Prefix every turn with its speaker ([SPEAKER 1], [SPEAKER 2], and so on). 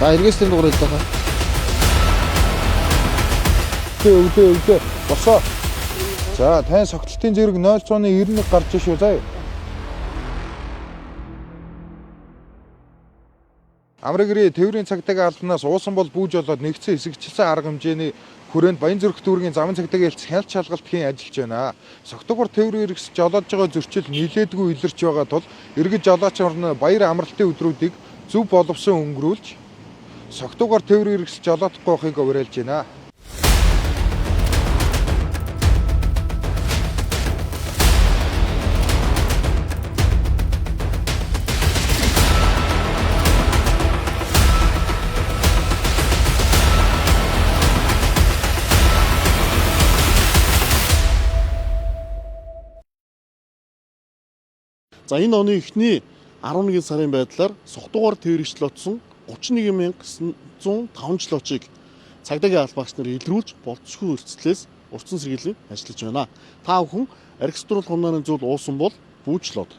[SPEAKER 1] За эргээс тэнд дугаар хэлдэг хаа. Өвдөө. Босоо. За тань согтлтын зэрэг 0.91 гарч шүү заа. Амрагрын тээврийн цагдаагийн албанаас уусан бол бүүж болоод нэгдсэн хэсэгчлсэн арга хэмжээний хүрээнд Баянзүрх дүүргийн замын цагдаагийн хэлц хяналт шалгалтын ажиллаж байна. Согтугаар тээврийн хэрэгс жолоодж байгаа зөрчил нийлээдгүй илэрч байгаа тул иргэд жолооч орны баяр амралтын өдрүүдийг зөв боловсон өнгөрүүлж согтугаар тээврийн хэрэгс жолоодохгүй байхыг уриалж байна.
[SPEAKER 2] За энэ оны эхний 11 сарын байдлаар Согтугаар тээврэгчлөтсөн 31905 жолоочийг цагдаагийн албаагч нар илрүүлж болцсохгүй өрцлөөс урьдчилан сэргийлэн ажиллаж байна. Та бүхэн архитектурын хундааны зүйл уусан бол бүүжлоод